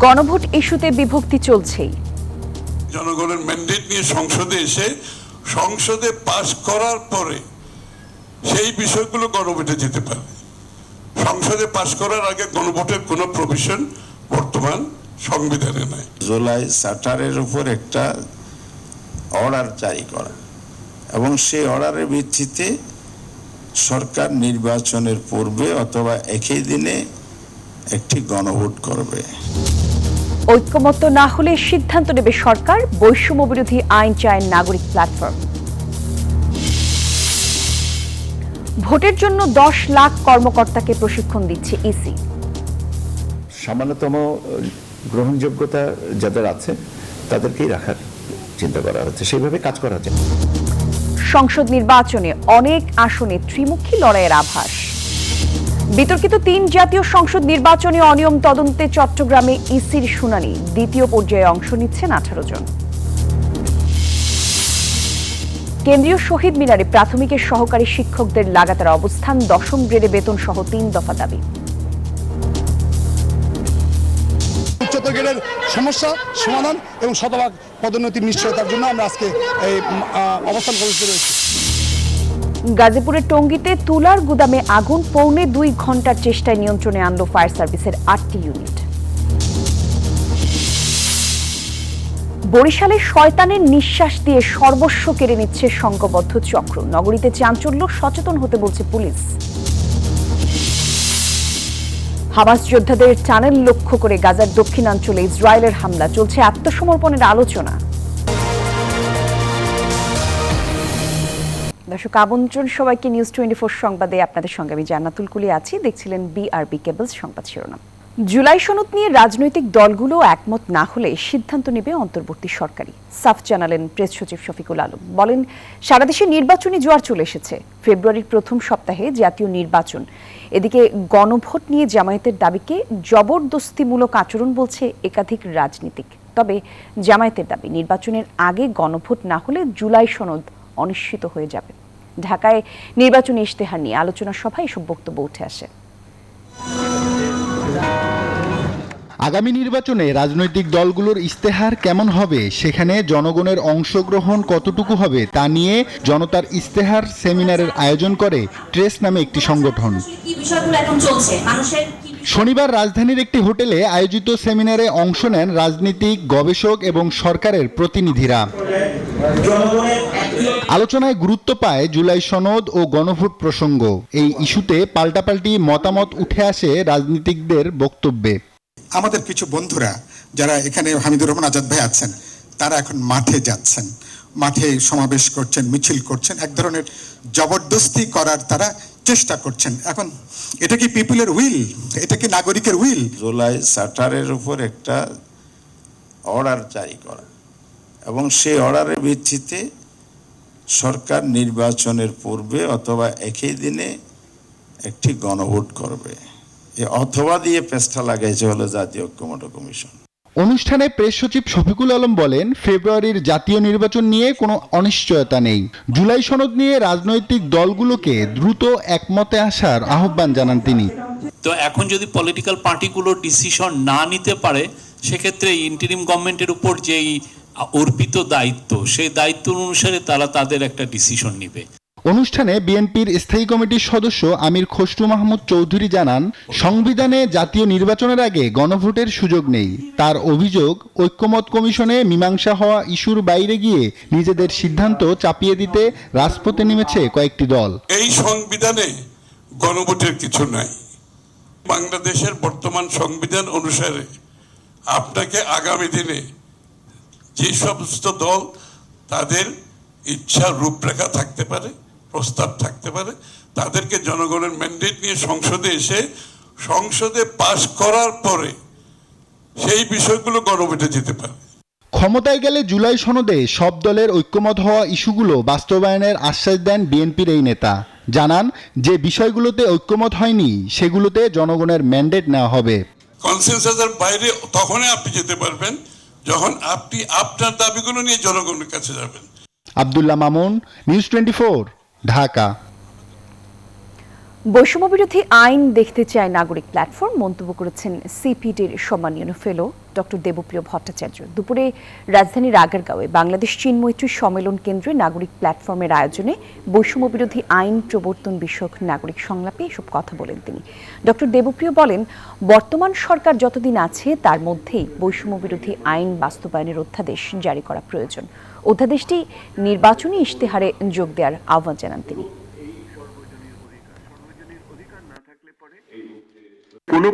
গণভোট ইস্যুতে বিভক্তি চলছেই। জনগণের ম্যান্ডেট নিয়ে সংসদে এসে সংসদে পাস করার পরে সেই বিষয়গুলো গণভোটে যেতে পারে। সংসদে পাস করার আগে গণভোটের কোনো প্রভিশন বর্তমান সংবিধানে নাই। জুলাই চার্টারের উপর একটা অর্ডার জারি করা এবং সেই অর্ডারের ভিত্তিতে সরকার নির্বাচনের পূর্বে অথবা একই দিনে একটি গণভোট করবে। ঐক্যমত্য না হলে সিদ্ধান্ত নেবে সরকার, বৈষম্য বিরোধী আইন চায় নাগরিক প্ল্যাটফর্ম। ভোটের জন্য 10 লাখ কর্মকর্তাকে প্রশিক্ষণ দিচ্ছে ইসি। সামান্যতম গ্রহণযোগ্যতা যাদের আছে তাদেরকেই রাখার চিন্তা করা হচ্ছে, সেইভাবে কাজ করা যায়। সংসদ নির্বাচনে অনেক আসনে ত্রিমুখী লড়াইয়ের আভাস। বিতর্কিত 3 জাতীয় সংসদ নির্বাচনে অনিয়ম তদন্তে চট্টগ্রামে ইসির শুনানি, দ্বিতীয় পর্যায়ে অংশ নিচ্ছেন 18 জন। কেন্দ্রীয় শহীদ মিনারে প্রাথমিকের সহকারী শিক্ষকদের লাগাতার অবস্থান, 10ম গ্রেডে বেতন সহ 3 দফা দাবি। উচ্চতর গ্রেডের সমস্যা সমাধান এবং শতভাগ পদোন্নতির নিশ্চয়তার জন্য আমরা আজকে এই অবস্থান কর্মসূচিতে রয়েছি। গাজীপুরের টঙ্গীতে তুলার গুদামে আগুন, 1.25 ঘন্টার চেষ্টায় নিয়ন্ত্রণে আনলো ফায়ার সার্ভিসের 8টি ইউনিট। বরিশালে শয়তানের নিঃশ্বাস দিয়ে সর্বস্ব কেড়ে নিচ্ছে সংঘবদ্ধ চক্র, নগরীতে চাঞ্চল্য, সচেতন হতে বলছে পুলিশ। হামাস যোদ্ধাদের টানেল লক্ষ্য করে গাজার দক্ষিণাঞ্চলে ইসরায়েলের হামলা, চলছে আত্মসমর্পণের আলোচনা। দর্শক, আমন্ত্রণ সবাইকে নিউজ 24 সংবাদে। আপনাদের সঙ্গে আমি জান্নাতুল কুলি আছি। দেখছিলেন বিআরবি কেবলস সংবাদ শিরোনাম। জুলাই সনদ নিয়ে রাজনৈতিক দলগুলো একমত না হলে সিদ্ধান্ত নেবে অন্তর্বর্তী সরকারই, সাফ জানালেন প্রেস সচিব শফিকুল আলম। বলেন, সারা দেশে নির্বাচনী জোয়ার চলে এসেছে, ফেব্রুয়ারির প্রথম সপ্তাহে জাতীয় নির্বাচন। এদিকে গণভোট নিয়ে জামায়াতের দাবিকে জবরদস্তিমূলক আচরণ বলছে একাধিক রাজনীতিক। তবে জামায়াতের দাবি, নির্বাচনের আগে গণভোট না হলে জুলাই সনদ অনিশ্চিত হয়ে যাবে। ঢাকায় নির্বাচনী ইশতেহার নিয়ে আলোচনা সভায় এসব বক্তব্য উঠে আসে। আগামী নির্বাচনে রাজনৈতিক দলগুলোর ইশতেহার কেমন হবে, সেখানে জনগণের অংশগ্রহণ কতটুকু হবে তা নিয়ে জনতার ইশতেহার সেমিনারের আয়োজন করে ট্রেস নামে একটি সংগঠন। শনিবার রাজধানীর একটি হোটেলে আয়োজিত সেমিনারে অংশ নেন রাজনীতিক, গবেষক এবং সরকারের প্রতিনিধিরা। আলোচনায় গুরুত্ব পায় জুলাই সনদ ও গণভোট প্রসঙ্গ। এই ইস্যুতে পাল্টাপাল্টি মতামত উঠে আসে রাজনীতিকদের বক্তব্যে। আমাদের কিছু বন্ধুরা যারা এখানে, হামিদুর রহমান আজাদ ভাই আছেন, তারা এখন মাঠে যাচ্ছেন, মাঠে সমাবেশ করছেন, মিছিল করছেন, এক ধরনের জবরদস্তি করার তারা চেষ্টা করছেন। এখন এটা কি পিপলের উইল? এটা কি নাগরিকের উইল? জুলাই চার্টারের উপর একটা অর্ডার জারি করা এবং সেই অর্ডারের ভিত্তিতে সরকার নির্বাচনের পূর্বে অথবা একই দিনে একটি গণভোট করবে। অথবা দিয়ে পেস্টা লাগাইছে হলো জাতীয় ঐক্যমত্য কমিশন। অনুষ্ঠানে প্রেস সচিব শফিকুল আলম বলেন, ফেব্রুয়ারির জাতীয় নির্বাচন নিয়ে কোনো অনিশ্চয়তা নেই। জুলাই সনদ নিয়ে রাজনৈতিক দলগুলোকে দ্রুত একমতে আসার আহ্বান জানান তিনি। তো এখন যদি পলিটিক্যাল পার্টিগুলো ডিসিশন না নিতে পারে, সেক্ষেত্রে ইন্টারিম গভর্নমেন্টের উপর যেই অর্পিত দায়িত্ব, সেই দায়িত্ব অনুসারে তারা তাদের একটা ডিসিশন নেবে। অনুষ্ঠানে বিএনপির স্থায়ী কমিটির সদস্য আমির খসরু মাহমুদ চৌধুরী জানান, সংবিধানে জাতীয় নির্বাচনের আগে গণভোটের সুযোগ নেই। তার অভিযোগ, ঐক্যমত কমিশনে মীমাংসা হওয়া ইস্যুর বাইরে গিয়ে নিজেদের সিদ্ধান্ত চাপিয়ে দিতে রাজপথে নেমেছে কয়েকটি দল। এই সংবিধানে গণভোটের কিছু নাই। বাংলাদেশের বর্তমান সংবিধান অনুসারে আপনাকে আগামী দিনে যে সমস্ত দল তাদের ইচ্ছার রূপরেখা থাকতে পারে, প্রস্তাব থাকতে পারে, তাদেরকে জনগণের ম্যান্ডেট নিয়ে সংসদে এসে সংসদে পাস করার পরে সেই বিষয়গুলো গণভোটে যেতে পারে। ক্ষমতায় গেলে জুলাই সনদে সব দলের ঐক্যমত হওয়া ইস্যুগুলো বাস্তবায়নের আশ্বাস দেন বিএনপির এই নেতা। জানান, যে বিষয়গুলোতে ঐক্যমত হয়নি সেগুলোতে জনগণের ম্যান্ডেট নেওয়া হবে। কনসেনসাসের বাইরে তখনই আপনি যেতে পারবেন যখন আপনি আপনার দাবিগুলো নিয়ে জনগণের কাছে যাবেন। আব্দুল্লাহ মামুন, নিউজ 24, ঢাকা। বৈষম্যবিরোধী আইন দেখতে চায় নাগরিক প্ল্যাটফর্ম, মন্তব্য করেছেন সিপিডির সম্মানীয় ফেলো ডক্টর দেবপ্রিয় ভট্টাচার্য। দুপুরে রাজধানীর আগারগাঁওয়ে বাংলাদেশ চীন মৈত্রী সম্মেলন কেন্দ্রে নাগরিক প্ল্যাটফর্মের আয়োজনে বৈষম্যবিরোধী আইন প্রবর্তন বিষয়ক নাগরিক সংলাপে এসব কথা বলেন তিনি। ডক্টর দেবপ্রিয় বলেন, বর্তমান সরকার যতদিন আছে তার মধ্যেই বৈষম্যবিরোধী আইন বাস্তবায়নের অধ্যাদেশ জারি করা প্রয়োজন। অধ্যাদেশটি নির্বাচনী ইশতেহারে যোগ দেওয়ার আহ্বান জানান তিনি।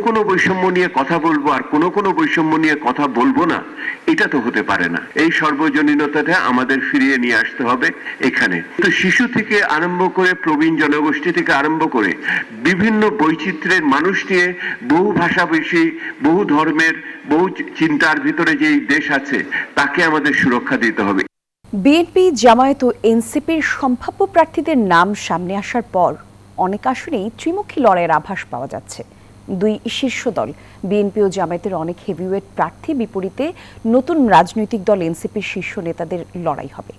কোনো বৈষম্য নিয়ে কথা বলবো আর কোনো বৈষম্য নিয়ে কথা বলবো না, এটা তো হতে পারে না। এই সর্বজনীনতাটা আমাদের ফিরিয়ে নিয়ে আসতে হবে। এখানে তো শিশু থেকে আরম্ভ করে প্রবীণ জনগোষ্ঠী থেকে আরম্ভ করে বিভিন্ন বৈচিত্র্যের মানুষ নিয়ে, বহু ভাষাভাষী, বহু ধর্মের, বহু চিন্তার ভিতরে যে দেশ আছে তাকে আমাদের সুরক্ষা দিতে হবে। বিএনপি, জামায়াত ও এনসিপির সম্ভাব্য প্রার্থীদের নাম সামনে আসার পর অনেক আসনেই ত্রিমুখী লড়াইয়ের আভাস পাওয়া যাচ্ছে। দুই শীর্ষ দল বিএনপি ও জামায়াতের অনেক হেভিওয়েট প্রার্থী, বিপরীতে নতুন রাজনৈতিক দল এনসিপির শীর্ষ নেতাদের লড়াই হবে।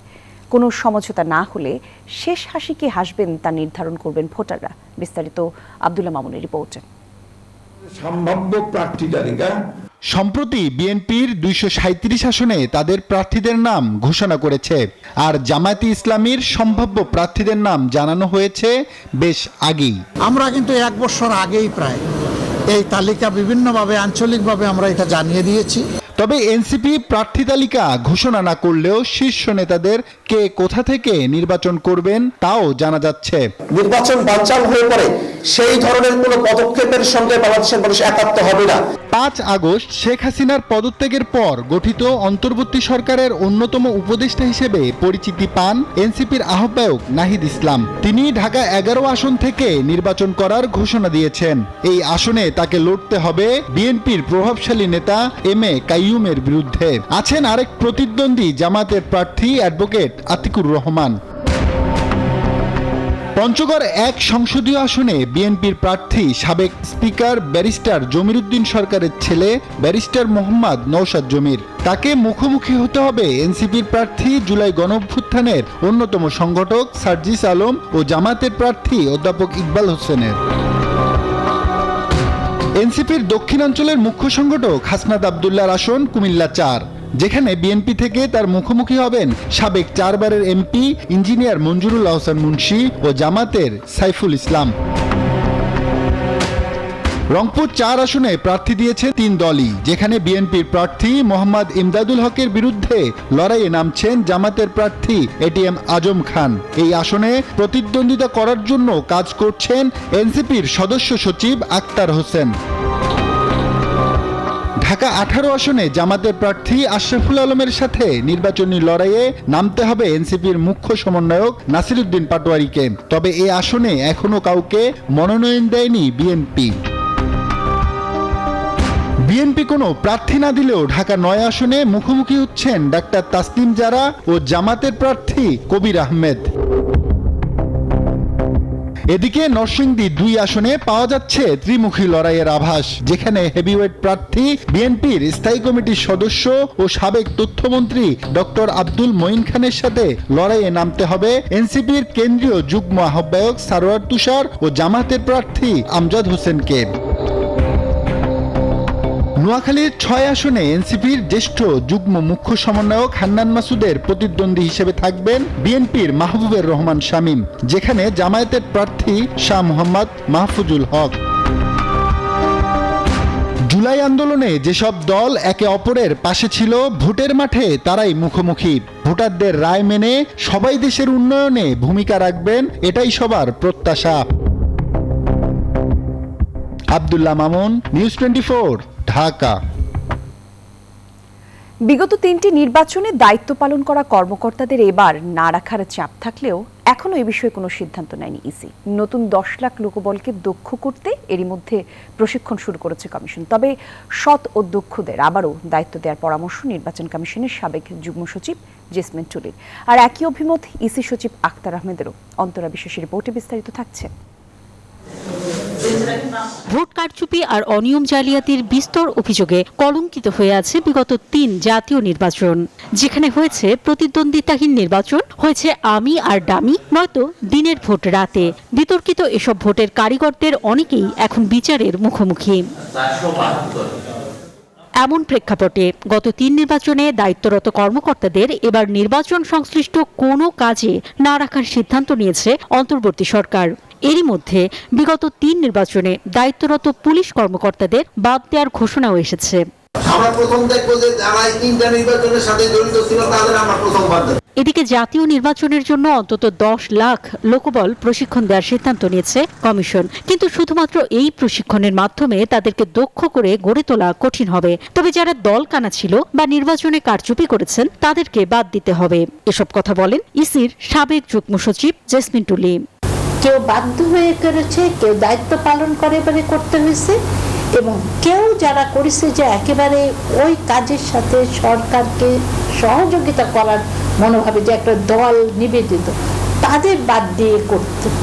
কোনো সমঝোতা না হলে শেষ হাসি কে হাসবেন তা নির্ধারণ করবেন ভোটাররা। বিস্তারিত আব্দুল্লাহ মামুনের রিপোর্টে। সম্ভাব্য প্রার্থী তালিকা সম্প্রতি বিএনপির 237 আসনে তাদের প্রার্থীদের নাম ঘোষণা করেছে, আর জামায়াতে ইসলামীর সম্ভাব্য প্রার্থীদের নাম জানানো হয়েছে বেশ আগেই। আমরা কিন্তু 1 বছর আগেই প্রায় এই তালিকা বিভিন্নভাবে আঞ্চলিকভাবে আমরা এটা জানিয়ে দিয়েছি। তবে এনসিপি প্রার্থী তালিকা ঘোষণা না করলেও শীর্ষ নেতাদের কে কোথা থেকে নির্বাচন করবেন তাও জানা যাচ্ছে। নির্বাচন বানচাল হয়ে পড়ে সেই ধরনের কোনো পদক্ষেপের সঙ্গে বাংলাদেশের মানুষ একাত্ম হবে না। 5 আগস্ট শেখ হাসিনার পদত্যাগের পর গঠিত অন্তর্বর্তী সরকারের অন্যতম উপদেষ্টা হিসেবে পরিচিতি পান এনসিপির আহ্বায়ক নাহিদ ইসলাম। তিনি ঢাকা 11 আসন থেকে নির্বাচন করার ঘোষণা দিয়েছেন। এই আসনে তাকে লড়তে হবে বিএনপির প্রভাবশালী নেতা এম.এ. কাইয়ুমের বিরুদ্ধে। আছেন আরেক প্রতিদ্বন্দ্বী জামাতের প্রার্থী অ্যাডভোকেট আতিকুর রহমান। পঞ্চগড় 1 সংসদীয় আসনে বিএনপির প্রার্থী সাবেক স্পিকার ব্যারিস্টার জমির উদ্দিন সরকারের ছেলে ব্যারিস্টার মোহাম্মদ নওশাদ জমির। তাকে মুখোমুখি হতে হবে এনসিপির প্রার্থী, জুলাই গণঅভ্যুত্থানের অন্যতম সংগঠক সার্জিস আলম ও জামাতের প্রার্থী অধ্যাপক ইকবাল হোসেনের। এনসিপির দক্ষিণাঞ্চলের মুখ্য সংগঠক হাসনাত আবদুল্লাহর আসন কুমিল্লা 4, যেখানে বিএনপি থেকে তার মুখোমুখি হবেন সাবেক 4 বারের এমপি ইঞ্জিনিয়ার মঞ্জুরুল আহসান মুন্সি ও জামাতের সাইফুল ইসলাম। রংপুর 4 আসনে প্রার্থী দিয়েছে 3 দলই, যেখানে বিএনপির প্রার্থী মোহাম্মদ ইমদাদুল হকের বিরুদ্ধে লড়াইয়ে নামছেন জামাতের প্রার্থী এটিএম আজম খান। এই আসনে প্রতিদ্বন্দ্বিতা করার জন্য কাজ করছেন এনসিপির সদস্য সচিব আক্তার হোসেন। ঢাকা 18 আসনে জামাতের প্রার্থী আশরাফুল আলমের সাথে নির্বাচনী লড়াইয়ে নামতে হবে এনসিপির মুখ্য সমন্বয়ক নাসিরউদ্দিন পাটোয়ারিকে। তবে এই আসনে এখনো কাউকে মনোনয়ন দেয়নি বিএনপি। বিএনপি কোনো প্রার্থী না দিলেও ঢাকা 9 আসনে মুখোমুখি হচ্ছেন ডাক্তার তাসলিম জারা ও জামাতের প্রার্থী কবির আহমেদ। এদিকে নরসিংদী 2 আসনে পাওয়া যাচ্ছে ত্রিমুখী লড়াইয়ের আভাস, যেখানে হেভিওয়েট প্রার্থী বিএনপির স্থায়ী কমিটির সদস্য ও সাবেক তথ্যমন্ত্রী ডক্টর আব্দুল মঈন খানের সাথে লড়াইয়ে নামতে হবে এনসিপির কেন্দ্রীয় যুগ্ম আহ্বায়ক সারোয়ার তুষার ও জামাতের প্রার্থী আমজাদ হোসেনকে। নোয়াখালীর 6 আসনে এনসিপির জ্যেষ্ঠ যুগ্ম মুখ্য সমন্বয়ক হান্নান মাসুদের প্রতিদ্বন্দ্বী হিসেবে থাকবেন বিএনপির মাহবুবের রহমান শামীম, যেখানে জামায়াতের প্রার্থী শাহ মোহাম্মদ মাহফুজুল হক। জুলাই আন্দোলনে যেসব দল একে অপরের পাশে ছিল, ভোটের মাঠে তারাই মুখোমুখি। ভোটারদের রায় মেনে সবাই দেশের উন্নয়নে ভূমিকা রাখবেন, এটাই সবার প্রত্যাশা। আব্দুল্লাহ মামুন, নিউজ 24, ঢাকা। বিগত 3টি নির্বাচনে দায়িত্ব পালন করা কর্মকর্তাদের এবার না রাখার চাপ থাকলেও এখনো এ বিষয়ে কোনো সিদ্ধান্ত নেয়নি ইসি। নতুন 10 লাখ লোকবলকে দক্ষ করতে এরই মধ্যে প্রশিক্ষণ শুরু করেছে কমিশন। তবে সৎ ও দক্ষদের আবারও দায়িত্ব দেওয়ার পরামর্শ নির্বাচন কমিশনের সাবেক যুগ্ম সচিব জেসমিন টুলির। আর একই অভিমত ইসি সচিব আক্তার আহমেদেরও। অন্তরা বিশ্বাসের রিপোর্টে বিস্তারিত থাকছে। ভোট কারচুপি আর অনিয়ম জালিয়াতির বিস্তর অভিযোগে কলঙ্কিত হয়ে আছে বিগত 3 জাতীয় নির্বাচন, যেখানে হয়েছে প্রতিদ্বন্দ্বিতাহীন নির্বাচন, হয়েছে আমি আর ডামি, নয়তো দিনের ভোট রাতে। বিতর্কিত এসব ভোটের কারিগরদের অনেকেই এখন বিচারের মুখোমুখি। এমন প্রেক্ষাপটে গত 3 নির্বাচনে দায়িত্বরত কর্মকর্তাদের এবার নির্বাচন সংশ্লিষ্ট কোনো কাজে না রাখার সিদ্ধান্ত নিয়েছে অন্তর্বর্তী সরকার। এরই মধ্যে বিগত 3 নির্বাচনে দায়িত্বরত পুলিশ কর্মকর্তাদের বাদ দেওয়ার ঘোষণাও এসেছে। আমরা প্রথম দেখব যে যারা 3টা নির্বাচনের সাথে জড়িত ছিল তাদের আমরা প্রথম বাদ দেব। এদিকে জাতীয় নির্বাচনের জন্য অন্তত 10 লাখ লোকবল প্রশিক্ষণ দেওয়ার সিদ্ধান্ত নিয়েছে কমিশন, কিন্তু শুধুমাত্র এই প্রশিক্ষণের মাধ্যমে তাদেরকে দক্ষ করে গড়ে তোলা কঠিন হবে। তবে যারা দল কানা ছিল বা নির্বাচনে কারচুপি করেছেন তাদেরকে বাদ দিতে হবে। এসব কথা বলেন ইসির সাবেক যুগ্ম সচিব জেসমিন টুলি। কেউ বাধ্য হয়ে করেছে, কেউ দায়িত্ব পালন করে করতে হয়েছে, এবং কেউ যারা করেছে যে একেবারে ওই কাজের সাথে সরকারকে সহযোগিতা করার মনোভাবে, যে একটা দল নিবেদিত, তাদের বাদ দিয়ে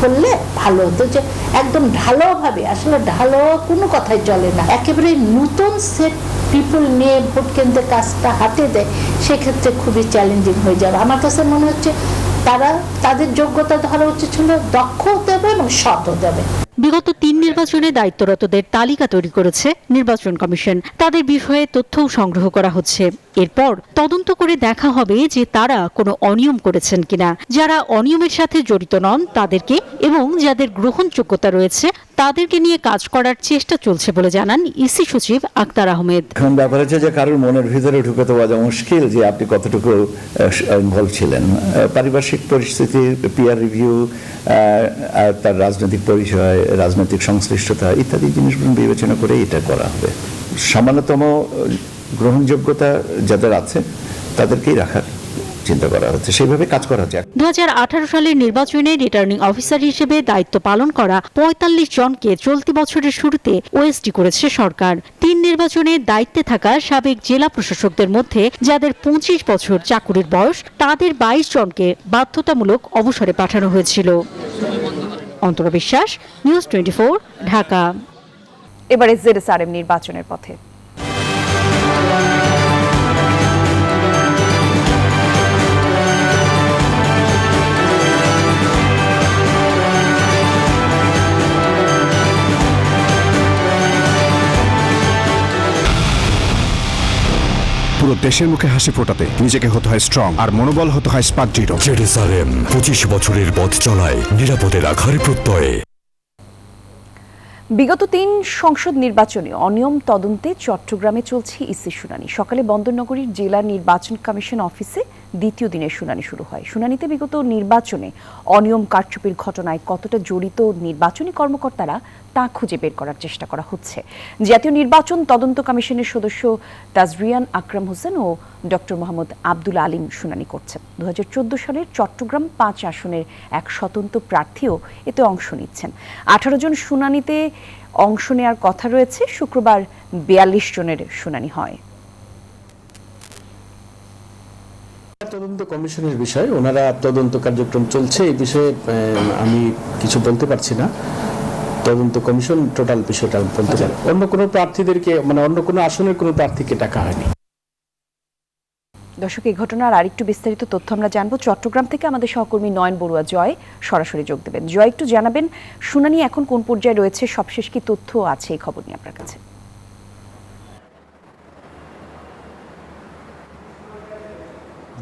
করলে ভালো হতো। যে একদম ঢালাওভাবে, আসলে ঢালাও কোনো কথাই চলে না, একেবারে নতুন সেট পিপল নিয়ে ভোট কেন্দ্রে কাজটা হাতে দেয়, সেক্ষেত্রে খুবই চ্যালেঞ্জিং হয়ে যাবে। আমার কাছে মনে হচ্ছে তারা তাদের যোগ্যতা ধরা উচিত ছিল, দক্ষ হতে হবে এবং সৎ হতে হবে। বিগত 3 নির্বাচনে দায়িত্বরতদের তালিকা তৈরি করেছে নির্বাচন কমিশন। তাদের বিষয়ে তথ্যও সংগ্রহ করা হচ্ছে। এরপর তদন্ত করে দেখা হবে যে তারা কোনো অনিয়ম করেছেন কিনা। যারা অনিয়মের সাথে জড়িত নন তাদেরকে এবং যাদের গ্রহণযোগ্যতা রয়েছে তাদেরকে নিয়ে কাজ করার চেষ্টা চলছে বলে জানান ইসি সচিব আক্তার আহমেদ। এখন ব্যাপার হচ্ছে যে কারোর মনের ভিতরে ঢুকে তো বোঝা মুশকিল যে আপনি কতটুকু ইনভলভ ছিলেন। পারিপার্শ্বিক পরিস্থিতি, পিয়ার রিভিউ, তার রাজনৈতিক পরিচয়, রাজনৈতিক সংশ্লিষ্টতা ইত্যাদি জিনিসগুলো বিবেচনা করে এটা করা হবে। সামান্যতম গ্রহণযোগ্যতা যাদের আছে তাদেরকেই রাখার চিন্তা করা হচ্ছে, সেইভাবে কাজ করা হচ্ছে। 2018 সালের নির্বাচনে রিটার্নিং অফিসার হিসেবে দায়িত্ব পালন করা 45 জনকে চলতি বছরের শুরুতে ওএসডি করেছে সরকার। 3 নির্বাচনে দায়িত্বে থাকা সাবেক জেলা প্রশাসকদের মধ্যে যাদের 25 বছর চাকুরির বয়স, তাদের 22 জনকে বাধ্যতামূলক অবসরে পাঠানো হয়েছিল। অন্তরা বিশ্বাস, নিউজ 24, ঢাকা। এবারে জেডএসআরএম নির্বাচনের পথে। পুরো দেশের মুখে হাসি ফোটাতে নিজেকে হতে হয় স্ট্রং, আর মনোবল হতে হয় স্পার্ক জিরো। জেডএসআরএম 25 বছরের পথ চলায় নিরাপদে রাখার প্রত্যয়ে। বিগত 3 সংসদ নির্বাচনে অনিয়ম তদন্তে চট্টগ্রামে চলছে ইসি শুনানি। সকালে বন্দরনগরীর জেলা নির্বাচন কমিশন অফিসে দ্বিতীয় দিনের শুনানি শুরু হয়। শুনানিতে বিগত নির্বাচনে অনিয়ম কারচুপির ঘটনায় কতটা জড়িত নির্বাচনী কর্মকর্তারা তা খুঁজে বের করার চেষ্টা করা হচ্ছে। জাতীয় নির্বাচন তদন্ত কমিশনের সদস্য তাজরিয়ান আকরাম হোসেন ও ডক্টর মোহাম্মদ আব্দুল আলিম শুনানি করছেন। 2014 সালের চট্টগ্রাম 5 আসনের এক স্বতন্ত্র প্রার্থীও এতে অংশ নিচ্ছেন। 18 জন শুনানিতে অংশ নেওয়ার কথা রয়েছে। শুক্রবার 42 জনের শুনানি হয়। তদন্ত কমিশনের বিষয়, ওনারা তদন্ত কার্যক্রম চলছে, এই বিষয়ে আমি কিছু বলতে পারছি না। তদন্ত কমিশন টোটাল বিষয়টা বলতে পারে। অন্য কোনো প্রার্থীদেরকে, মানে অন্য কোনো আসনের কোনো প্রার্থীকে ডাকা হয়নি। দর্শক, এই ঘটনার আরেকটু বিস্তারিত তথ্য আমরা জানবো। চট্টগ্রাম থেকে আমাদের সহকর্মী নয়ন বড়ুয়া জয় সরাসরি যোগ দেবেন। জয়, একটু জানাবেন শুনানি এখন কোন পর্যায়ে রয়েছে, সবশেষ কি তথ্য আছে এই খবর নিয়ে আপনার কাছে?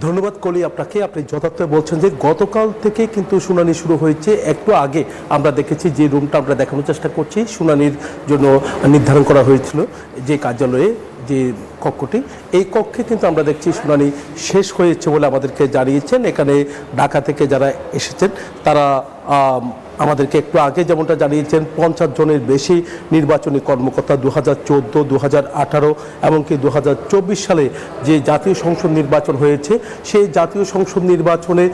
ধন্যবাদ কলি আপনাকে। আপনি যথার্থ বলছেন যে গতকাল থেকে কিন্তু শুনানি শুরু হয়েছে। একটু আগে আমরা দেখেছি যে রুমটা আমরা দেখানোর চেষ্টা করছি, শুনানির জন্য নির্ধারণ করা হয়েছিল যে কার্যালয়ে, যে কক্ষটি, এই কক্ষে কিন্তু আমরা দেখছি শুনানি শেষ হয়েছে বলে আমাদেরকে জানিয়েছেন। এখানে ঢাকা থেকে যারা এসেছেন তারা আমাদেরকে একটু আগে যেমনটা জানিয়েছেন 50 জনের বেশি নির্বাচনী কর্মকর্তা 2014, 2018 এমনকি 2024 সালে যে জাতীয় সংসদ নির্বাচন হয়েছে, সেই জাতীয় সংসদ নির্বাচনে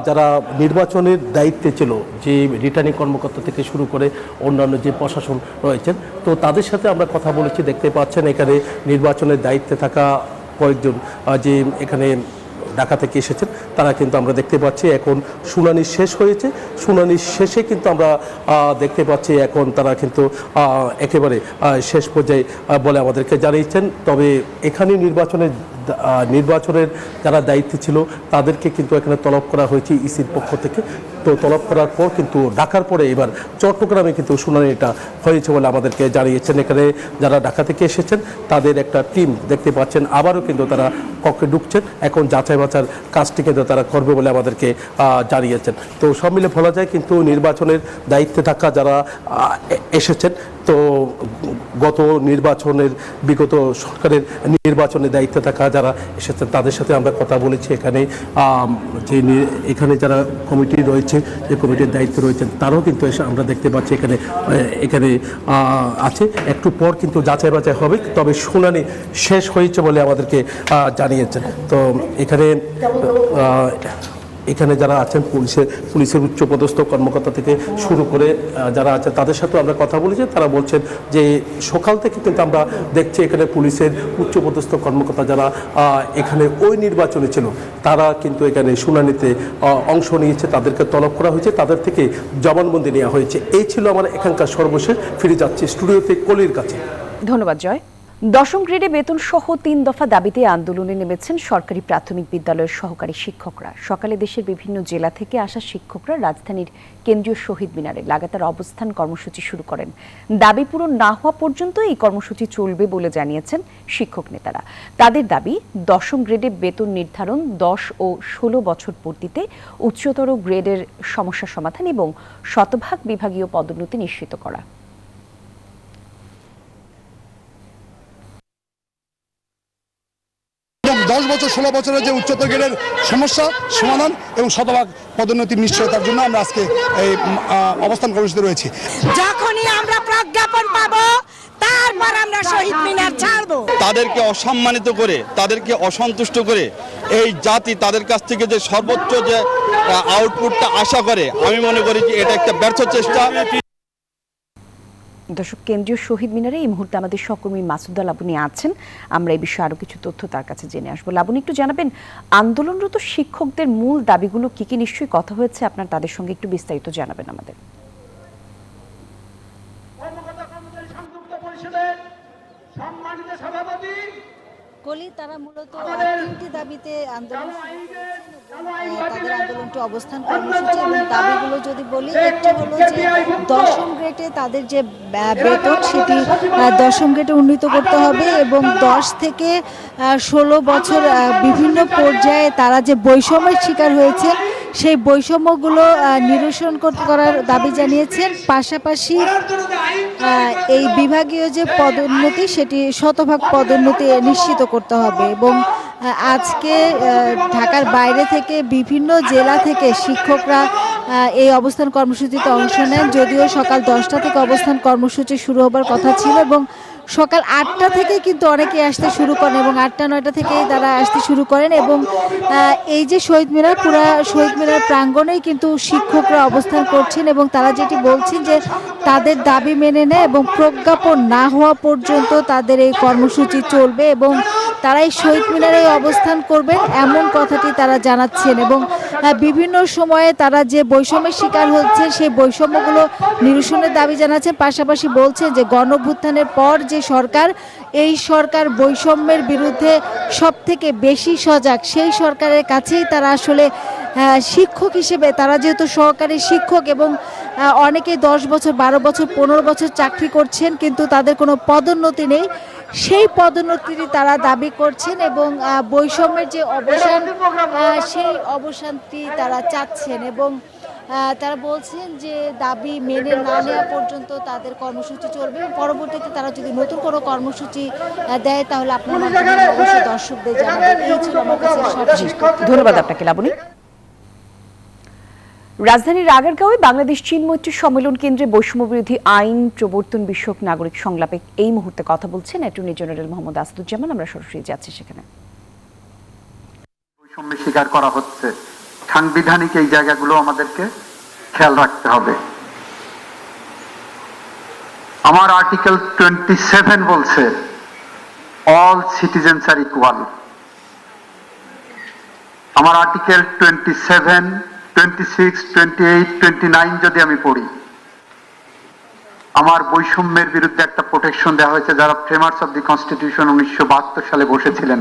যারা নির্বাচনের দায়িত্বে ছিল, যে রিটার্নিং কর্মকর্তা থেকে শুরু করে অন্যান্য যে প্রশাসন রয়েছেন, তো তাদের সাথে আমরা কথা বলেছি। দেখতে পাচ্ছেন এখানে নির্বাচনের দায়িত্বে থাকা কয়েকজন যে এখানে ঢাকা থেকে এসেছেন, তারা কিন্তু আমরা দেখতে পাচ্ছি এখন শুনানি শেষ হয়েছে। শুনানি শেষে কিন্তু আমরা দেখতে পাচ্ছি এখন তারা কিন্তু একেবারে শেষ পর্যায়ে বলে আমাদেরকে জানিয়েছেন। তবে এখানে নির্বাচনের যারা দায়িত্বে ছিল তাদেরকে কিন্তু এখানে তলব করা হয়েছে ইসির পক্ষ থেকে। তো তলব করার পর কিন্তু ঢাকার পরে এবার চট্টগ্রামে কিন্তু শুনানিটা হয়েছে বলে আমাদেরকে জানিয়েছেন। এখানে যারা ঢাকা থেকে এসেছেন তাদের একটা টিম দেখতে পাচ্ছেন আবারও কিন্তু তারা কক্ষে ঢুকছেন। এখন যাচাই বাছার কাজটি কিন্তু তারা করবে বলে আমাদেরকে জানিয়েছেন। তো সব মিলে বলা যায় কিন্তু নির্বাচনের দায়িত্বে থাকা যারা এসেছেন, তো গত বিগত সরকারের নির্বাচনের দায়িত্বে থাকা যারা এসেছেন তাদের সাথে আমরা কথা বলেছি। এখানে যারা কমিটি রয়েছে, যে কমিটির দায়িত্বে রয়েছেন তারাও কিন্তু এসে আমরা দেখতে পাচ্ছি এখানে আছে। একটু পর কিন্তু যাচাই বাছাই হবে, তবে শুনানি শেষ হয়েছে বলে আমাদেরকে জানিয়েছেন। তো এখানে যারা আছেন পুলিশের উচ্চপদস্থ কর্মকর্তা থেকে শুরু করে যারা আছে তাদের সাথে আমরা কথা বলেছি। তারা বলছেন যে সকাল থেকে কিন্তু আমরা দেখছি এখানে পুলিশের উচ্চপদস্থ কর্মকর্তা যারা এখানে ওই নির্বাচনে ছিল তারা কিন্তু এখানে শুনানিতে অংশ নিয়েছে, তাদেরকে তলব করা হয়েছে, তাদের থেকে জবানবন্দি নেওয়া হয়েছে। এই ছিল আমার এখানকার সর্বশেষ। ফিরে যাচ্ছি স্টুডিওতে কলির কাছে। ধন্যবাদ জয়। 10ম গ্রেডে বেতন সহ 3 দফা দাবিতে আন্দোলনে নেমেছেন সরকারি প্রাথমিক বিদ্যালয়ের সহকারী শিক্ষকরা। সকালে দেশের বিভিন্ন জেলা থেকে আসা শিক্ষকরা রাজধানীর কেন্দ্রীয় শহীদ মিনারে লাগাতার অবস্থান কর্মসূচি শুরু করেন। দাবি পূরণ না হওয়া পর্যন্ত এই কর্মসূচি চলবে বলে জানিয়েছেন শিক্ষক নেতারা। তাদের দাবি 10ম গ্রেডে বেতন নির্ধারণ, 10 ও 16 বছর পূর্তিতে উচ্চতর গ্রেডের সমস্যা সমাধান এবং শতভাগ বিভাগীয় পদোন্নতি নিশ্চিত করা। 10 বছর 16 বছরের যে উচ্চতর গ্রেডের সমস্যা সমাধান এবং শতভাগ পদোন্নতির নিশ্চয়তার জন্য আমরা আজকে এই অবস্থান কর্মসূচিতে রয়েছি। যখনই আমরা প্রজ্ঞাপন পাবো তারপর আমরা শহীদ মিনার ছাড়বো। তাদেরকে অসম্মানিত করে, তাদেরকে অসন্তুষ্ট করে এই জাতি তাদের কাছ থেকে যে সর্বোচ্চ যে আউটপুটটা আশা করে, আমি মনে করি যে এটা একটা ব্যর্থ চেষ্টা। দর্শক, কেন্দ্রীয় শহীদ মিনারে এই মুহূর্তে আমাদের সহকর্মী মাসুদা লাবণী আছেন। আমরা এই বিষয়ে আরো কিছু তথ্য তার কাছে জেনে আসবো। লাবণী, একটু জানাবেন আন্দোলনরত শিক্ষকদের মূল দাবিগুলো কি কি? নিশ্চয়ই কথা হয়েছে আপনার, তাদের সঙ্গে একটু বিস্তারিত জানাবেন আমাদের। তারা মূলত 3টি দাবিতে আন্দোলন, তাদের আন্দোলনটি অবস্থান কর্মসূচি এবং দাবিগুলো যদি বলি, একটি হলো যে 10ম গ্রেডে তাদের যে বেতন সেটি 10ম গ্রেডে উন্নীত করতে হবে এবং 10 থেকে 16 বছর বিভিন্ন পর্যায়ে তারা যে বৈষম্যের শিকার হয়েছে সেই বৈষম্যগুলো নিরসন করার দাবি জানিয়েছেন। পাশাপাশি এই বিভাগীয় যে পদোন্নতি সেটি শতভাগ পদোন্নতি নিশ্চিত করতে হবে এবং আজকে ঢাকার বাইরে থেকে বিভিন্ন জেলা থেকে শিক্ষকরা এই অবস্থান কর্মসূচিতে অংশ নেন। যদিও সকাল 10টা থেকে অবস্থান কর্মসূচি শুরু হবার কথা ছিল এবং সকাল 8টা থেকে কিন্তু অনেকে আসতে শুরু করেন এবং 8টা-9টা থেকেই তারা আসতে শুরু করেন এবং এই যে শহীদ মিনার, পুরা শহীদ মিনার প্রাঙ্গণেই কিন্তু শিক্ষকরা অবস্থান করছেন এবং তারা যেটি বলছেন যে তাদের দাবি মেনে নেয় এবং প্রজ্ঞাপন না হওয়া পর্যন্ত তাদের এই কর্মসূচি চলবে এবং তারা এই শহীদ মিনারে অবস্থান করবেন এমন কথাটি তারা জানাচ্ছেন এবং বিভিন্ন সময়ে তারা যে বৈষম্যের শিকার হচ্ছে সেই বৈষম্যগুলো নিরসনের দাবি জানাচ্ছেন। পাশাপাশি বলছেন যে গণঅভ্যুত্থানের পর যে সরকার, এই সরকার বৈষম্যের বিরুদ্ধে সবথেকে বেশি সজাগ, সেই সরকারের কাছেই তারা আসলে শিক্ষক হিসেবে, তারা যেহেতু সহকারী শিক্ষক এবং অনেকে 10 বছর 12 বছর 15 বছর চাকরি করছেন কিন্তু তাদের কোনো পদোন্নতি নেই, সেই পদোন্নতিটি তারা দাবি করছেন এবং বৈষম্যের যে অবসান সেই অবসানটি তারা চাচ্ছেন এবং তারা বলছেন যে দাবি মেনে না নেওয়া পর্যন্ত তাদের কর্মসূচি চলবে এবং পরবর্তীতে তারা যদি নতুন কোনো কর্মসূচি দেয় তাহলে আপনার মাধ্যমে অবশ্যই দর্শকদের জানাবেন। এই ছিল আমার কাছে সবশেষ। ধন্যবাদ আপনাকে লাবণী। রাজধানীর আগারগাঁওয়ে বাংলাদেশ চীন মৈত্রী সম্মেলন কেন্দ্রে বৈষম্য বিরোধী আইন প্রবর্তন বিষয়ক নাগরিক সংলাপে এই মুহূর্তে কথা বলছেন অ্যাটর্নি জেনারেল মোহাম্মদ আসাদুজ্জামান। আমরা সরাসরি যাচ্ছি সেখানে। বৈষম্যের শিকার করা হচ্ছে, সাংবিধানিক এই জায়গাগুলো আমাদেরকে খেয়াল রাখতে হবে। আমার আর্টিকেল 27 বলছে অল সিটিজেন্স আর ইকুয়াল। আমার আর্টিকেল 27, 26, 28, 29 যদি আমি পড়ি, আমার বৈষম্যের বিরুদ্ধে একটা প্রোটেকশন দেওয়া হয়েছে। যারা ফ্রেমার্স অফ দি কনস্টিটিউশন 1972 সালে বসেছিলেন,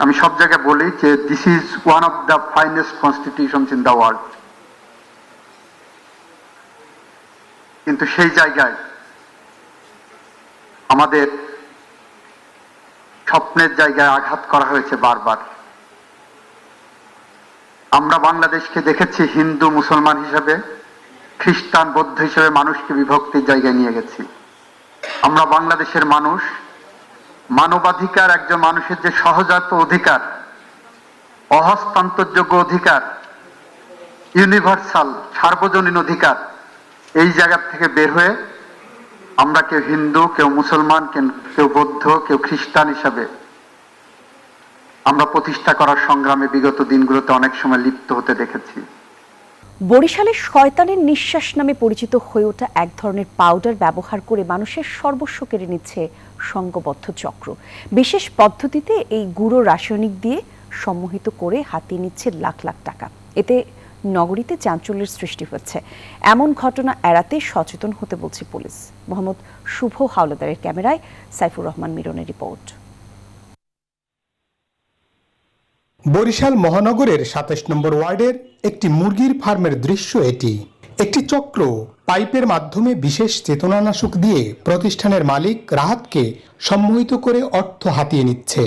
আমি সব জায়গায় বলি যে this is one of the finest constitutions in the world. কিন্তু সেই জায়গায় আমাদের স্বপ্নের জায়গায় আঘাত করা হয়েছে বারবার। আমরা বাংলাদেশকে দেখেছি হিন্দু মুসলমান হিসেবে, খ্রিস্টান বৌদ্ধ হিসেবে মানুষকে বিভক্তির জায়গায় নিয়ে গেছি। আমরা বাংলাদেশের মানুষ, মানবাধিকার, একজন মানুষের যে সহজাত অধিকার, অহস্তান্তরযোগ্য অধিকার, ইউনিভার্সাল সার্বজনীন অধিকার, এই জায়গা থেকে বের হয়ে আমরা কেউ হিন্দু, কেউ মুসলমান, কেউ বৌদ্ধ, কেউ খ্রিস্টান হিসাবে আমরা প্রতিষ্ঠা করার সংগ্রামে বিগত দিনগুলোতে অনেক সময় লিপ্ত হতে দেখেছি। বরিশালে শয়তানের নিঃশ্বাস নামে পরিচিত হয়ে ওঠা এক ধরনের পাউডার ব্যবহার করে মানুষের সর্বস্ব কেড়ে নিচ্ছে সংঘবদ্ধ চক্র। বিশেষ পদ্ধতিতে এই গুঁড়ো রাসায়নিক দিয়ে সম্মোহিত করে হাতিয়ে নিচ্ছে লাখ লাখ টাকা। এতে নগরীতে চাঞ্চল্যের সৃষ্টি হচ্ছে। এমন ঘটনা এড়াতে সচেতন হতে বলছে পুলিশ। মোহাম্মদ শুভ হাওলাদারের ক্যামেরায় সাইফুর রহমান মিরনের রিপোর্ট। বরিশাল মহানগরের ২৭ নম্বর ওয়ার্ডের একটি মুরগির ফার্মের দৃশ্য এটি। একটি চক্র পাইপের মাধ্যমে বিশেষ চেতনানাশক দিয়ে প্রতিষ্ঠানের মালিক রাহাতকে সম্মোহিত করে অর্থ হাতিয়ে নিচ্ছে।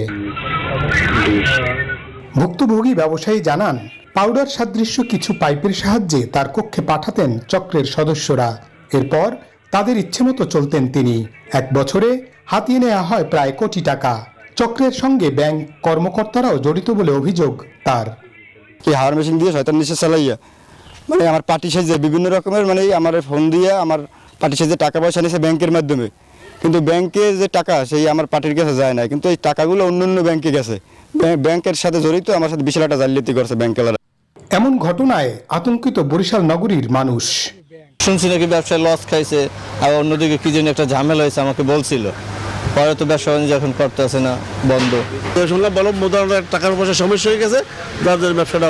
ভুক্তভোগী ব্যবসায়ী জানান, পাউডার সাদৃশ্য কিছু পাইপের সাহায্যে তার কক্ষে পাঠাতেন চক্রের সদস্যরা। এরপর তাদের ইচ্ছেমতো চলতেন তিনি। এক বছরে হাতিয়ে নেওয়া হয় প্রায় কোটি টাকা। চক্রের সঙ্গে ব্যাংক কর্মকর্তারাও জড়িত বলে অভিযোগ তার। কি হাওয়ার মেশিন দিয়ে শয়তান নিঃশ্বাস চালাইয়া আমার পার্টি সাইজে বিভিন্ন রকমের আমার ফোন দিয়ে আমার পার্টি সাইজে টাকা পয়সা নিয়েছে ব্যাংকের মাধ্যমে, কিন্তু ব্যাংকে যে টাকা সেই আমার পার্টির কাছে যায় না, কিন্তু এই টাকাগুলো অন্য অন্য ব্যাংকে গেছে। ব্যাংকের সাথে জড়িত, আমার সাথে বিশাল একটা জালিয়াতি করছে ব্যাংকেরা। এমন ঘটনায় আতঙ্কিত বরিশাল নগরীর মানুষ। শুনছি নাকি ব্যবসায় লস খাইছে, আর অন্যদিকে কি যেন একটা ঝামেলা হয়েছে আমাকে বলছিল। পরে তো ব্যবসা বাণিজ্য এখন করতে আসে না, বন্ধ। শুনলাম বলো মোটামুটি টাকার পয়সা সমস্যা হয়ে গেছে, যাদের ব্যবসাটা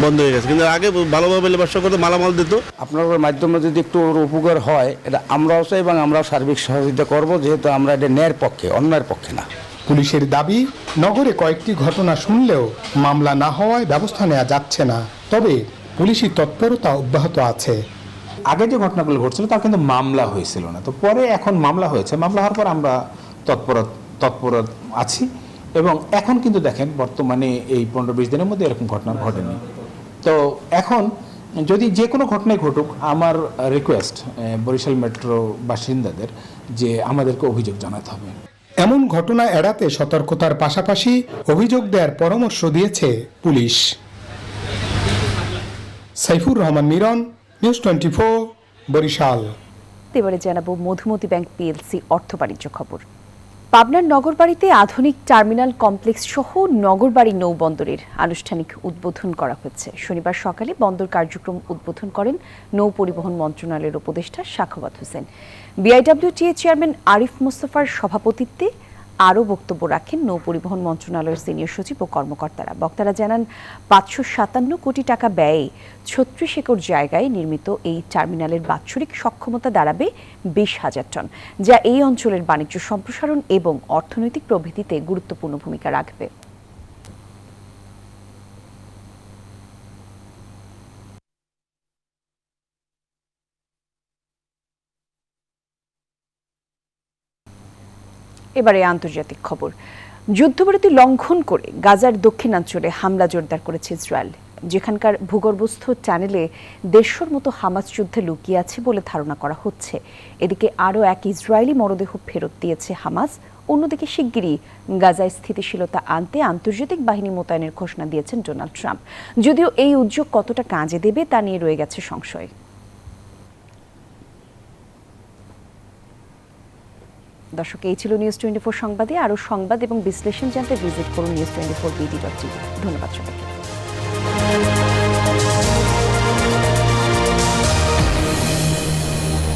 বন্ধ হয়ে গেছে। কিন্তু আগে ভালোভাবে ব্যবসা করতে মালামাল দিত। আপনার মাধ্যমে যদি একটু উপকার হয়, এটা আমরাও চাই এবং আমরাও সার্বিক সহযোগিতা করব, যেহেতু আমরা এটা ন্যায়ের পক্ষে, অন্যায়ের পক্ষে না। পুলিশের দাবি, নগরে কয়েকটি ঘটনা শুনলেও মামলা না হওয়ায় ব্যবস্থা নেওয়া যাচ্ছে না। তবে পুলিশি তৎপরতা অব্যাহত আছে। আগে যে ঘটনাগুলো ঘটছিল তা কিন্তু মামলা হয়েছিল না, তো পরে এখন মামলা হয়েছে। মামলা হওয়ার পর আমরা তৎপর আছি এবং এখন কিন্তু দেখেন বর্তমানে এই 15-20 দিনের মধ্যে এরকম ঘটনা ঘটেনি। তো এখন যদি যে কোনো ঘটনাই ঘটুক, আমার রিকোয়েস্ট বরিশাল মেট্রো বাসিন্দাদের যে আমাদেরকে অভিযোগ জানাতে হবে। এমন ঘটনা এড়াতে সতর্কতার পাশাপাশি অভিযোগ দেওয়ার পরামর্শ দিয়েছে পুলিশ। সাইফুর রহমান মিরন, নিউজ 24, বরিশাল। এবারে জানাবো মধুমতি ব্যাংক পিএলসি অর্থ বাণিজ্য খবর। পাবনার নগরবাড়িতে আধুনিক টার্মিনাল কমপ্লেক্স সহ নগরবাড়ি নৌবন্দরের আনুষ্ঠানিক উদ্বোধন করা হয়েছে। শনিবার সকালে বন্দর কার্যক্রম উদ্বোধন করেন নৌ পরিবহন মন্ত্রণালয়ের উপদেষ্টা সাখাওয়াত হোসেন। বিআইডব্লিউটিএ চেয়ারম্যান আরিফ মোস্তফার সভাপতিত্বে আরও বক্তব্য রাখেন নৌ পরিবহন মন্ত্রণালয়ের সিনিয়র সচিব ও কর্মকর্তারা। বক্তারা জানান, 557 কোটি টাকা ব্যয়ে 36 একর জায়গায় নির্মিত এই টার্মিনালের বাৎসরিক সক্ষমতা দাঁড়াবে 20,000 টন, যা এই অঞ্চলের বাণিজ্য সম্প্রসারণ এবং অর্থনৈতিক প্রবৃদ্ধিতে গুরুত্বপূর্ণ ভূমিকা রাখবে। এবারে আন্তর্জাতিক খবর। যুদ্ধবিরতি লঙ্ঘন করে গাজার দক্ষিণাঞ্চলে হামলা জোরদার করেছে ইসরায়েল, যেখানকার ভূগর্ভস্থ টানেলে 150 মতো হামাস যুদ্ধে লুকিয়ে আছে বলে ধারণা করা হচ্ছে। এদিকে আরও এক ইসরায়েলি মরদেহ ফেরত দিয়েছে হামাস। অন্যদিকে শিগগিরই গাজায় স্থিতিশীলতা আনতে আন্তর্জাতিক বাহিনী মোতায়েনের ঘোষণা দিয়েছেন ডোনাল্ড ট্রাম্প। যদিও এই উদ্যোগ কতটা কাজে দেবে তা নিয়ে রয়ে গেছে সংশয়। দর্শক, এই ছিল নিউজ 24 সংবাদে। আরও সংবাদ এবং বিশ্লেষণ জানতে ভিজিট করুন news24bd.tv। ধন্যবাদ সবাইকে।